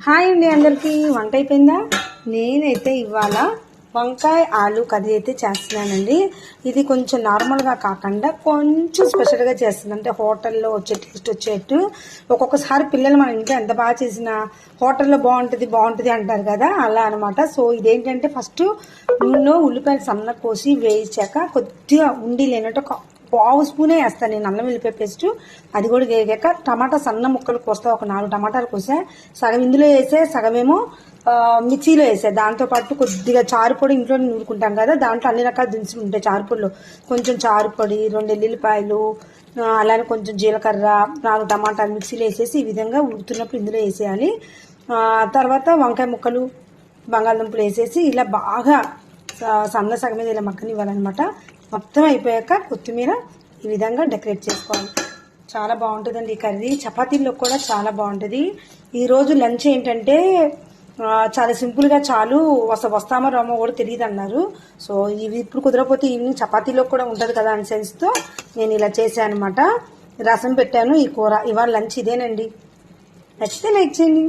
Hi అండి, అందరికీ వంట అయిపోయిందా? నేనైతే ఇవాళ వంకాయ ఆలు కర్రీ అయితే చేస్తున్నానండి. ఇది కొంచెం నార్మల్గా కాకుండా కొంచెం స్పెషల్గా చేస్తుంది. అంటే హోటల్లో వచ్చే టేస్ట్ వచ్చేట్టు. ఒక్కొక్కసారి పిల్లలు మన ఇంట్లో ఎంత బాగా చేసినా హోటల్లో బాగుంటుంది అంటారు కదా, అలా అనమాట. సో ఇదేంటంటే ఫస్ట్ నూనెలో ఉల్లిపాయలు సన్న కోసి వేయించాక కొద్దిగా ఉండి లేనట్టు ఒక పావు స్పూనే వేస్తాను నేను అల్లం వెల్లిపాయ పేస్ట్. అది కూడా వేగాక టమాటా సన్న ముక్కలు కోస్తా, ఒక 4 టమాటాలు కోసా. సగం ఇందులో వేసే, సగమేమో మిక్సీలో వేసా. దాంతోపాటు కొద్దిగా చారుపొడి ఇంట్లో నూరుకుంటాం కదా, దాంట్లో అన్ని రకాల దినుసులు ఉంటాయి చారుపొడిలో. కొంచెం చారుపొడి, 2 ఎల్లుల్లిపాయలు, అలానే కొంచెం జీలకర్ర, 4 టమాటాలు మిక్సీలో వేసేసి ఈ విధంగా ఉడుకుతున్నప్పుడు ఇందులో వేసేయాలి. తర్వాత వంకాయ ముక్కలు, బంగాళదుంపలు వేసేసి ఇలా బాగా సన్న సగం మీద ఇలా మక్కనివ్వాలన్నమాట. మొత్తం అయిపోయాక కొత్తిమీర ఈ విధంగా డెకరేట్ చేసుకోవాలి. చాలా బాగుంటుందండి ఈ కర్రీ. చపాతీల్లో కూడా చాలా బాగుంటుంది. ఈరోజు లంచ్ ఏంటంటే చాలా సింపుల్గా, చాలు వస్తామో రామో కూడా తెలియదు అన్నారు. సో ఇవి ఇప్పుడు కుదరకపోతే ఈవినింగ్ చపాతీలో కూడా ఉంటుంది కదా అని సెన్స్తో నేను ఇలా చేశాను అనమాట. రసం పెట్టాను, ఈ కూర. ఇవాళ లంచ్ ఇదేనండి. నచ్చితే లైక్ చేయండి.